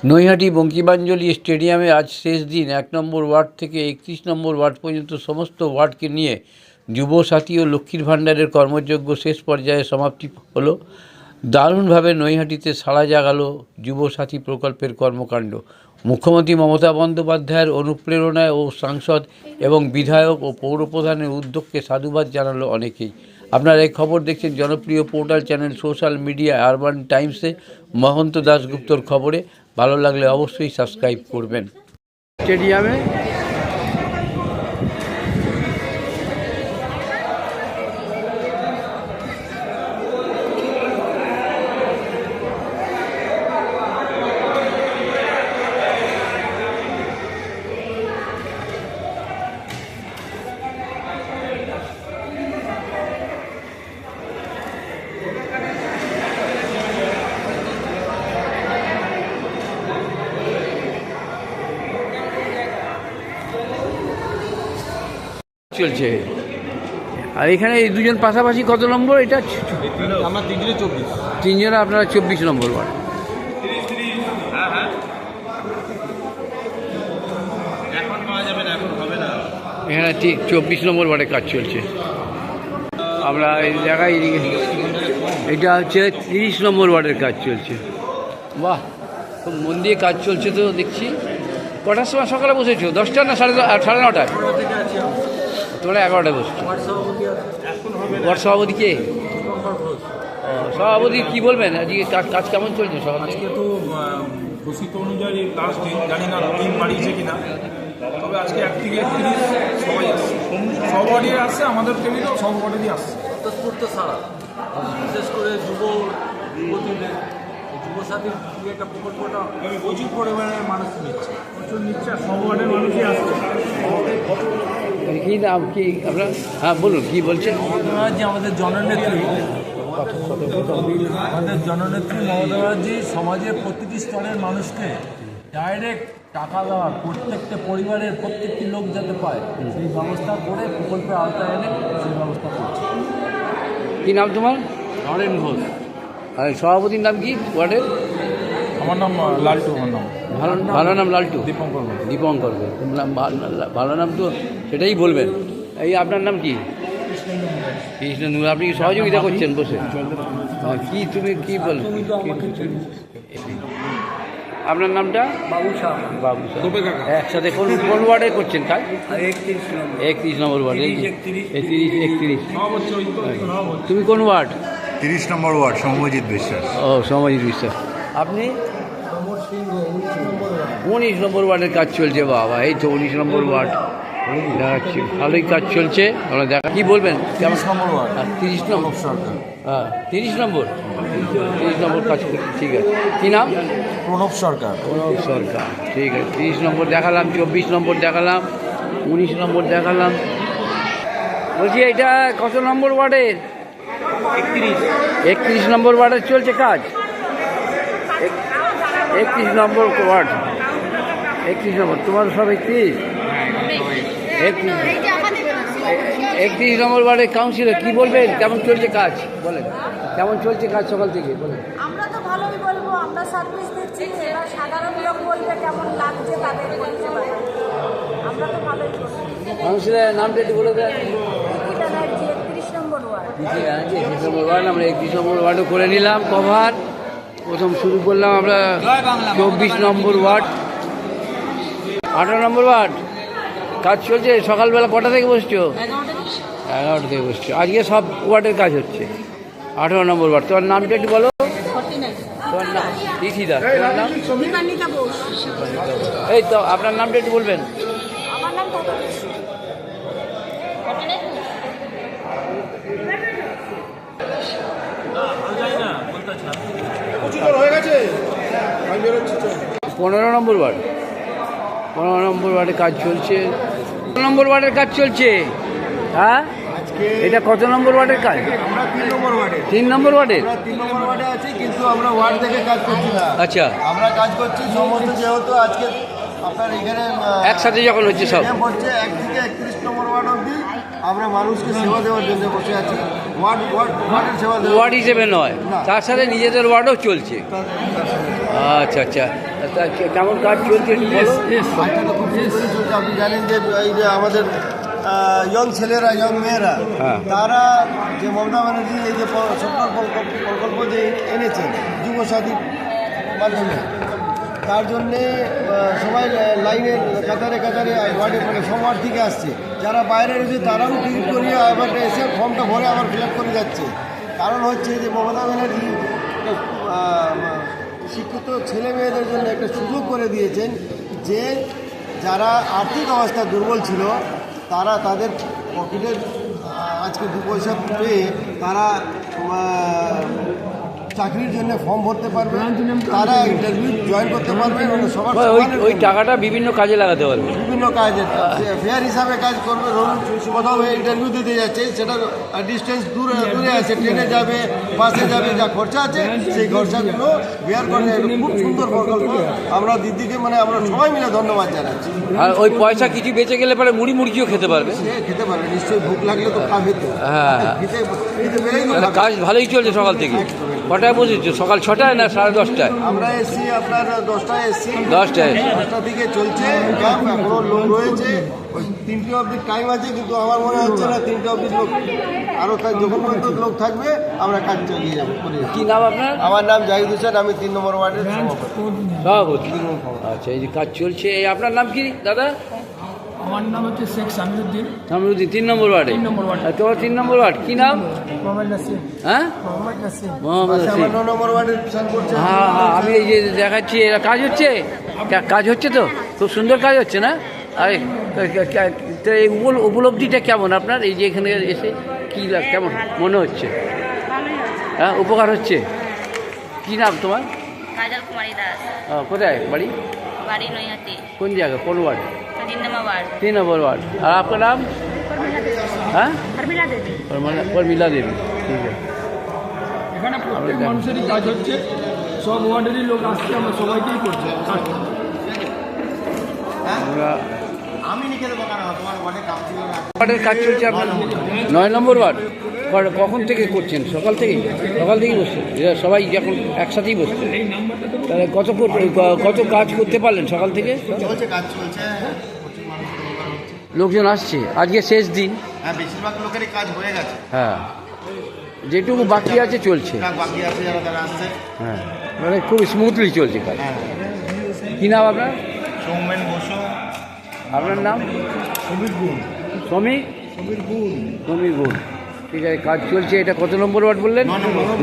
নৈহাটি বঙ্কিমাঞ্জলি স্টেডিয়ামে আজ শেষ দিন ১ নম্বর ওয়ার্ড থেকে ৩১ নম্বর ওয়ার্ড পর্যন্ত সমস্ত ওয়ার্ডকে নিয়ে যুবসাথী ও লক্ষ্মীর ভাণ্ডারের কর্মযজ্ঞ শেষ পর্যায়ে সমাপ্তি হলো। দারুণভাবে নৈহাটিতে সাড়া জাগালো যুবসাথী প্রকল্পের কর্মকাণ্ড। মুখ্যমন্ত্রী মমতা বন্দ্যোপাধ্যায়ের অনুপ্রেরণায় ও সাংসদ এবং বিধায়ক ও পৌরপ্রধানের উদ্যোগকে সাধুবাদ জানালো অনেকেই। আপনারা এই খবর দেখছেন জনপ্রিয় portal channel social media Urban টাইমসে মহন্ত দাশগুপ্তর খবরে। ভালো লাগলে অবশ্যই সাবস্ক্রাইব করবেন। স্টেডিয়ামে চলছে। আর এখানে এই দুজন পাশাপাশি কত নম্বর? এটা আমরা তিনজনে 24। তিনজনে আপনারা 24 নম্বর ওয়ার্ড। এখন পাওয়া যাবে না, এখন হবে না। এখানে ঠিক 24 নম্বর ওয়ার্ডে কাজ চলছে। আমরা এই জায়গায় এটা হচ্ছে 30 নম্বর ওয়ার্ডের কাজ চলছে। বাহ, খুব মন দিয়ে কাজ চলছে তো দেখছি। কটার সময় সকালে বসেছো? 10টা না 9:30? তোমরা 11টায় বসছো। ওয়ার্ড সভাপতি কে? সভাপতি কি বলবেন আজকে কাজ কেমন চলছে? সকাল আজকে তো ঘোষিত অনুযায়ী লাস্ট দিন, জানি না দিন বাড়িয়েছে কিনা, তবে আজকে 1 থেকে 31 সবাই আসছে, সব ওয়ার্ডে আসছে, আমাদের টেবিলেও সব ওয়ার্ডেরই আসছে। স্বতঃস্ফূর্ত সারা, বিশেষ করে যুবতীদের যুবসাথীর একটা প্রকল্পটা প্রচুর পরিমাণের মানুষ নিচ্ছে, প্রচুর নিচ্ছে, সব ওয়ার্ডের মানুষই আসছে। কি নাম কি আপনার? হ্যাঁ বলুন, কি বলছেন? মমতা ব্যানার্জি আমাদের জননেত্রী, মমতা ব্যানার্জি সমাজের প্রতিটি স্তরের মানুষকে ডাইরেক্ট টাকা দেওয়ার, প্রত্যেকটা পরিবারের প্রত্যেকটি লোক যাতে পায় সেই ব্যবস্থা করে প্রকল্পের আওতায় এনে সেই ব্যবস্থা করছে। কী নাম তোমার? নরেন ঘোষ। আর সভাপতির নাম কি ওয়ার্ডের? আমার নাম লালটু। আমার নাম ভালো নাম লালটু? দীপঙ্কর। দীপঙ্কর। ভালো নাম তো সেটাই বলবেন। এই আপনার নাম কি? কৃষ্ণ। আপনি কি সহযোগিতা করছেন বসে? কি তুমি কি বল? আপনার নামটা? বাবু শাহ। বাবু শাহ। একসাথে কোন কোন ওয়ার্ডে করছেন কাজ? 31 নম্বর ওয়ার্ডে। 31। তুমি কোন ওয়ার্ড? 30 নম্বর ওয়ার্ড, সৌম্যজিৎ বিশ্বাস। ও, সৌম্যজিৎ বিশ্বাস। আপনি? 19 নম্বর ওয়ার্ডের কাজ চলছে। বাবা, এই তো 19 নম্বর ওয়ার্ড দেখাচ্ছি, ভালোই কাজ চলছে। আমরা দেখা কি বলবেন? 30 নম্বর ওয়ার্ড। 30 নম্বর সরকার। হ্যাঁ, 30 নম্বর কাজ করছে। ঠিক আছে, কী নাম? প্রণব সরকার। প্রণব সরকার। ঠিক আছে, 30 নম্বর দেখালাম, 24 নম্বর দেখালাম, 19 নম্বর দেখালাম। বলছি এটা কত নম্বর ওয়ার্ডের? 31 নম্বর ওয়ার্ডের চলছে কাজ। 31 নম্বর ওয়ার্ড। 31 নম্বর তোমার সব 31? 31 নম্বর ওয়ার্ডের কাউন্সিলর কি বলবেন? কেমন চলছে কাজ বলেন? কেমন চলছে কাজ সকাল থেকে বলেন? আমরা তো ভালোই বলবো, আমরা সার্ভিস দিচ্ছি, এরা সাধারণ লোক বলবে কেমন লাগছে তাদের পরিষেবা। আমরা তো ভালোই বলবো। কাউন্সিলরের নামটা একটু বলে দেন। 31 নম্বর ওয়ার্ড। 31 নম্বর ওয়ার্ড। আমরা 31 নম্বর ওয়ার্ডও করে নিলাম কভার। প্রথম শুরু করলাম আমরা 24 নম্বর ওয়ার্ড। 18 নম্বর ওয়ার্ড কাজ চলছে। সকালবেলা কটা থেকে বসছো? 11টা থেকে বসছো। আজকে সব ওয়ার্ডের কাজ হচ্ছে। 18 নম্বর ওয়ার্ড। তোমার নামটা একটু বলো। তোমার নাম? তিথিদা। তোমার নাম? এই তো, আপনার নামটা একটু বলবেন? আমার নাম হয়ে গেছে। 15 নম্বর ওয়ার্ড। 15 নম্বর ওয়ার্ডে কাজ চলছে। 15 নম্বর ওয়ার্ডের কাজ চলছে। হ্যাঁ, এটা কত নম্বর ওয়ার্ডের কাজ? আমরা 3 নম্বর ওয়ার্ডে। 3 নম্বর ওয়ার্ডের? 3 নম্বর ওয়ার্ডে আছি, কিন্তু আমরা ওয়ার্ড থেকে কাজ করছি না। আচ্ছা, আমরা কাজ করছি সমস্ত, যেহেতু আজকে আপনার এখানে একসাথে যখন হচ্ছে সব হচ্ছে 1 থেকে 31 নম্বর ওয়ার্ড অবধি আমরা মানুষকে সেবা দেওয়ার জন্য বসে আছি। ওয়ার্ডের সেবা দেওয়া ওয়ার্ড হিসেবে নয়, তার সাথে নিজেদের ওয়ার্ডও চলছে। আচ্ছা আচ্ছা, তা কেমন কাজ চলছে একটু বলো। কাজটা তো খুব সুন্দরই চলছে। আপনি জানেন যে এই যে আমাদের ইয়ং ছেলেরা, ইয়ং মেয়েরা, হ্যাঁ। তারা যে মমতা ব্যানার্জি এই যে সরকার প্রকল্প যে এনেছেন যুবসাথীর মাধ্যমে, তার জন্যে সবাই লাইনে কাতারে কাতারে ওয়ার্ডে মানে সোমবার থেকে আসছে। যারা বাইরে রয়েছে তারাও টিকিট করিয়ে আবার এসে ফর্মটা ভরে আবার ফিল আপ করে যাচ্ছে। কারণ হচ্ছে যে মমতা ব্যানার্জি শিক্ষিত ছেলে মেয়েদের জন্য একটা সুযোগ করে দিয়েছেন যে যারা আর্থিক অবস্থা দুর্বল ছিল তারা তাদের পকেটের আজকে 2 পয়সা পেয়ে তারা চাকরির জন্য ফর্ম ভরতে পারবে, তারা ইন্টারভিউ জয়েন করতে পারবে, সবার ওই টাকাটা বিভিন্ন কাজে লাগাতে পারবে, বিভিন্ন কাজে ফেয়ার হিসাবে কাজ করবে। ধরুন কোথাও ইন্টারভিউ দিতে যাচ্ছে, সেটা ডিস্টেন্স দূরে আছে, ট্রেনে যাবে, বাসে যাবে, যা খরচা আছে সেই খরচাগুলো বেয়ার করে। খুব সুন্দর প্রকল্প। আমরা দিদিকে মানে আমরা সবাই মিলে ধন্যবাদ জানাচ্ছি। আর ওই পয়সা কিছু বেঁচে গেলে পরে মুড়িও খেতে পারবে। সে খেতে পারবে নিশ্চয়ই, ভুক লাগলে তো খাবে তো। হ্যাঁ, খেতে পেলেই তাহলে কাজ ভালোই চলছে সকাল থেকে। কটায় বসেছো? সকাল 6টায় না 10:30টায়? আমরা এসছি আপনার 10টায় এসছি। 10টায় 10টা থেকে চলছে ক্যাম্প, এখনো লোক রয়েছে। ওই 3টে অবধি টাইম আছে, কিন্তু আমার মনে হচ্ছে না 3টে অবধি লোক আরও যখন পর্যন্ত লোক থাকবে আমরা কাজ চালিয়ে যাবো। কি নাম আপনার? আমার নাম জাহিদ হোসেন, আমি 3 নম্বর ওয়ার্ডের সভাপতি। আচ্ছা, এই যে কাজ চলছে। এই আপনার নাম কি দাদা? আমার নাম হচ্ছে শেখ সামিরুদ্দিন। 3 নম্বর ওয়ার্ডে। 3 নম্বর ওয়ার্ড। আর তোমার 3 নম্বর ওয়ার্ড কি নাম? মোহাম্মদ নাসির। হ্যাঁ, মোহাম্মদ নাসির। মোহাম্মদ আমার নাসির। 9 নম্বর ওয়ার্ডের সান করছে। হ্যাঁ হ্যাঁ, আমি এই যে দেখাচ্ছি, এরা কাজ হচ্ছে, কাজ হচ্ছে তো, খুব সুন্দর কাজ হচ্ছে না? আরে তো এই উপলব্ধিটা কেমন আপনার, এই যে এখানে এসে কী কেমন মনে হচ্ছে? হ্যাঁ, উপকার হচ্ছে। কী নাম তোমার? কাজল কুমারী দাস। কোথায় বাড়ি? বাড়ি নৈহাটি, কোন জায়গা, কোন ওয়ার্ড? 3 নম্বর ওয়ার্ড। 3 নম্বর ওয়ার্ড। আর আপনার নাম? হ্যাঁ, পরমিলা দেবী। ঠিক আছে। এখানে প্রত্যেক মানুষেরই কাজ হচ্ছে, সব ওয়ার্ডেরই লোক আসছে, আমরা সবাইকেই করছি কাজটা। আমরা আমি লিখে দেবো, কারণ তোমার ওয়ার্ডে কাউন্সিলর আছে। ওয়ার্ডের কাজ চলছে আপনার 9 নম্বর ওয়ার্ড। কখন থেকে করছেন? সকাল থেকেই? সকাল থেকেই বসছেন? এরা সবাই যখন একসাথেই বসছেন, তাহলে কত কাজ করতে পারলেন সকাল থেকে? চলছে, কাজ চলছে। লোকজন আসছে, আজকে শেষ দিন। হ্যাঁ, বেশিরভাগ লোকেরই কাজ হয়ে গেছে। হ্যাঁ, যেটুকু বাকি আছে চলছে। বাকি আছে যারা তারা আসছে। হ্যাঁ, মানে খুব স্মুথলি চলছে কাজ। কী নাম আপনার? সৌমেন বসু। আপনার নাম? সমীর গুণ। সমীর গুণ। ঠিক আছে, কাজ চলছে। এটা কত নম্বর ওয়ার্ড বললেন?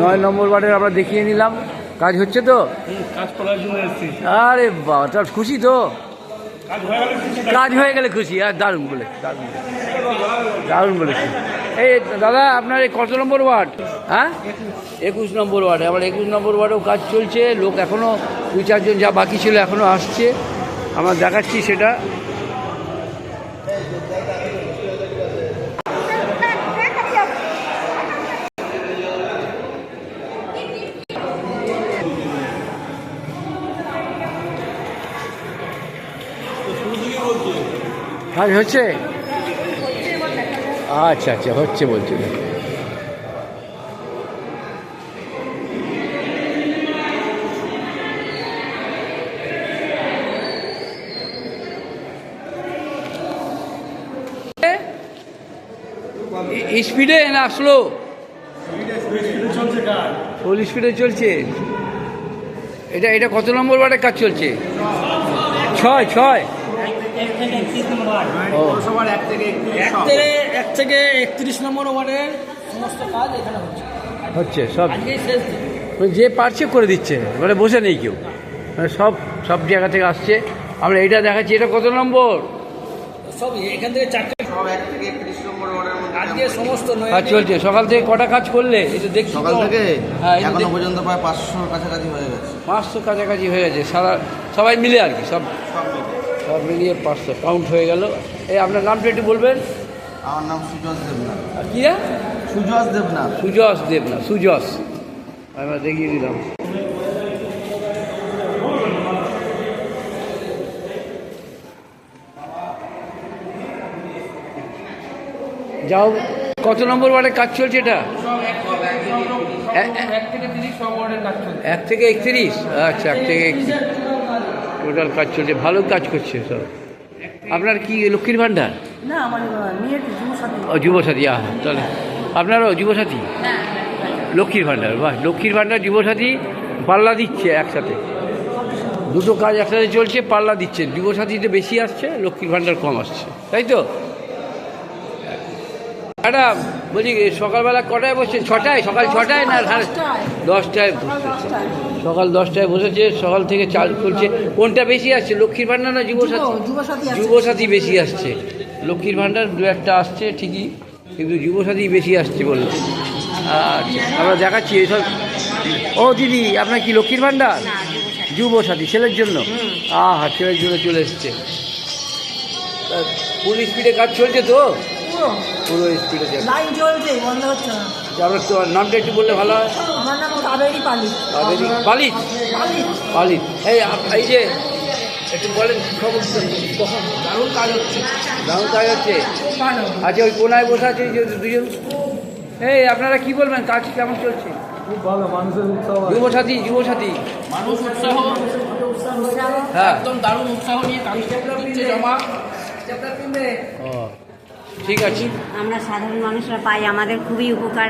9 নম্বর ওয়ার্ডের আমরা দেখিয়ে নিলাম। কাজ হচ্ছে তো? কাজ করার জন্য এসেছি। আরে বাবা, তার খুশি তো? কাজ হয়ে গেলে খুশি। আর দারুণ বলেছি। এই দাদা, আপনার এই কত নম্বর ওয়ার্ড? হ্যাঁ, 21 নম্বর ওয়ার্ডে। আমার 21 নম্বর ওয়ার্ডেও কাজ চলছে। লোক এখনও 2-4 জন যা বাকি ছিল এখনও আসছে, আমরা দেখাচ্ছি সেটা। কাজ হচ্ছে? আচ্ছা আচ্ছা, হচ্ছে বলছে। স্পিডে না স্লো? ফুল স্পিডে চলছে। এটা কত নম্বর ওয়ার্ডে কাজ চলছে? 6 ও, 1 থেকে 31 নম্বর ওয়ার্ডের সমস্ত কাজ এখানে হচ্ছে সব। আজকেই শেষ দিন। মানে যে পারছে করে দিচ্ছে, মানে বসে নেই কেউ, মানে সব জায়গা থেকে আসছে। আমরা এটা দেখাচ্ছি। এটা কত নম্বর? সব এখান থেকে 4টে, সব 1 থেকে 31 নম্বর ওয়ার্ডের মধ্যে আজকে সমস্ত কাজ চলছে। সকাল থেকে কটা কাজ করলে এটা দেখছি? সকাল থেকে হ্যাঁ, এখনো পর্যন্ত প্রায় 500 কাছাকাছি হয়ে গেছে। 500 কাছাকাছি হয়ে গেছে সবাই মিলে আর কি, সব মিলিয়ে 500 কাউন্ট হয়ে গেল। এই আপনার নামটা একটু বলবেন? আমার নাম সুজস দেবনাথ। আর কি? সুজস দেবনাথ। সুজস। আমরা দেখিয়ে দিলাম। যাও, কত নম্বর ওয়ার্ডে কাজ চলছে এটা? এক থেকে 30 সব ওয়ার্ডের কাজ চলছে। 1 থেকে 31, আচ্ছা 1 থেকে 31 টোটাল কাজ চলছে, ভালো কাজ করছে সব। আপনার কি লক্ষ্মীর ভাণ্ডার? না আমার মেয়ের যুবসাথী। ও যুবসাথী, তাহলে আপনারও যুবসাথী, লক্ষ্মীর ভাণ্ডার, বাহ, লক্ষ্মীর ভাণ্ডার যুবসাথী পাল্লা দিচ্ছে একসাথে, দুটো কাজ একসাথে চলছে, পাল্লা দিচ্ছে। যুবসাথীতে বেশি আসছে, লক্ষ্মীর ভাণ্ডার কম আসছে, তাই তো? ম্যাডাম বলছি সকালবেলা কটায় বসছে? 6টায়? সকাল 6টায় না 10টায়? সকাল 10টায় বসেছে, সকাল থেকে চাল চলছে। কোনটা বেশি আসছে, লক্ষ্মীর ভাণ্ডার না যুবসাথী? যুবসাথী বেশি আসছে, লক্ষ্মীর ভাণ্ডার দু একটা আসছে ঠিকই, কিন্তু যুবসাথী বেশি আসছে বললো। আচ্ছা, আমরা দেখাচ্ছি এইসব। ও দিদি, আপনার কি লক্ষ্মীর ভাণ্ডার? যুবসাথী ছেলের জন্য? হ্যাঁ, ছেলের জন্য চলে এসছে। ফুল স্পিডে কাজ চলছে তো? পুরো স্পিডে লাইন চলছে, বন্ধ হচ্ছে না। আপনার তো নামটা একটু বললে ভালো হয়। আমার নাম কাবেরী পালিত। পালিত? পালিত। এই যে একটু বলেন খবর, কখন? দারুণ কাজ হচ্ছে। দারুণ কাজ হচ্ছে। আচ্ছা, ওই কোনায় বসে আছে এই যে দুজন, আপনারা কি বলবেন, কাজ কেমন চলছে? খুব ভালো, মানুষের উৎসাহ আছে। যুবসাথী মানুষ উৎসাহ, হ্যাঁ, একদম দারুণ উৎসাহ নিয়ে কাজ করছে জমা। ও ঠিক আছে। আমরা সাধারণ মানুষরা পাই, আমাদের খুবই উপকার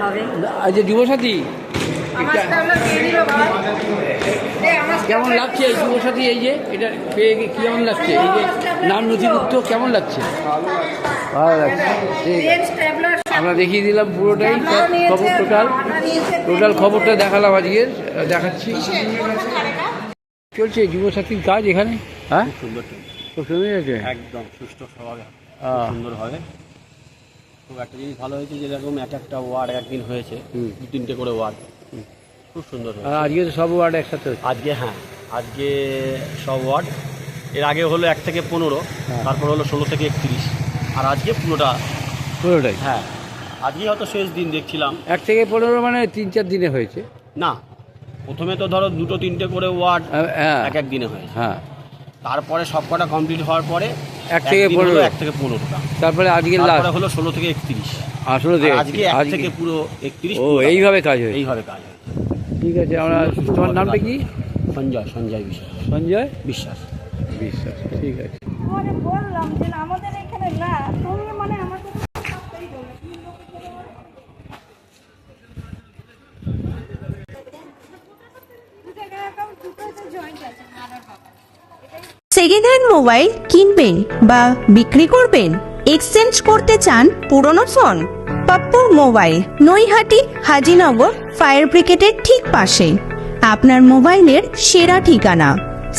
হবে। আচ্ছা, যুবসাথী কেমন লাগছে? এই যুবসাথী এই যে এটা পেয়ে কেমন লাগছে? এই যে নাম নথিভুক্ত কেমন লাগছে? ভালো লাগছে, ঠিক আছে। আমরা দেখিয়ে দিলাম পুরোটাই খবর, টোটাল খবরটা দেখালাম, আজকের দেখাচ্ছি। চলছে যুবসাথীর কাজ এখানে, হ্যাঁ খুব সুন্দর আছে, একদম সুষ্ঠু স্বভাবে সুন্দর হবে। খুব একটা জিনিস ভালো হয়েছে, যেরকম একটা ওয়ার্ড একদিন হয়েছে, 2-3টে করে ওয়ার্ড, খুব সুন্দর হয়েছে। আজকে তো সব ওয়ার্ড একসাথে হচ্ছে। আজকে সব ওয়ার্ড, এর আগে হলো 1 থেকে 15, তারপর হলো 16 থেকে 31, আর আজকে পুরোটাই। হ্যাঁ, আজকে হয়তো শেষ দিন দেখছিলাম। 1 থেকে 15 মানে 3-4 দিনে হয়েছে না, প্রথমে তো ধরো 2-3টে করে ওয়ার্ড এক দিনে হয়েছে। হ্যাঁ, তারপরে সব কটা কমপ্লিট হওয়ার পরে 1 থেকে 15টা, তারপরে আজকে লাস্ট হলো 16 থেকে 31, আসলে আজকে 1 থেকে পুরো 31। ও এইভাবে কাজ হয়, এইভাবে কাজ হয়। ঠিক আছে। আমরা, তোমার নামটা কি? সঞ্জয় বিশ্বাস। সঞ্জয় বিশ্বাস। ঠিক আছে। বললাম যে আমাদের এখানে না, তুমি মানে আমাকে সেকেন্ড হ্যান্ড মোবাইল কিনবেন বা বিক্রি করবেন, এক্সচেঞ্জ করতে চান পুরনো phone? Pappu mobile, Naihati Hazinagar fire ব্রিগেডের ঠিক পাশে আপনার মোবাইলের সেরা ঠিকানা।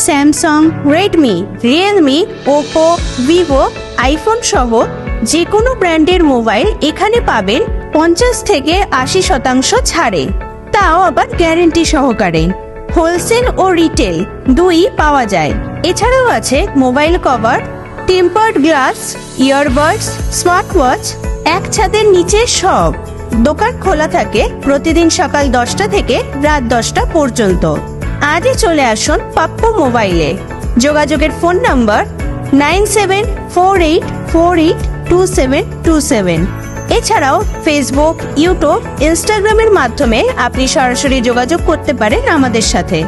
Samsung, Redmi, Realme, Oppo, Vivo, iPhone সহ যে কোনো ব্র্যান্ডের মোবাইল এখানে পাবেন 50 থেকে 80% ছাড়ে, তাও আবার গ্যারেন্টি সহকারে। হোলসেল ও রিটেল দুই পাওয়া যায়। এছাড়াও আছে mobile cover, tempered glass, earbuds, smart watch, এক ছাদের নিচে সব। দোকান খোলা থাকে প্রতিদিন সকাল 10টা থেকে রাত 10টা পর্যন্ত। আজই চলে আসুন পাপ্পু মোবাইলে। যোগাযোগের ফোন নাম্বার 9748482727। এছাড়াও ফেসবুক, ইউটিউব, ইনস্টাগ্রামের মাধ্যমে আপনি সরাসরি যোগাযোগ করতে পারেন আমাদের সাথে।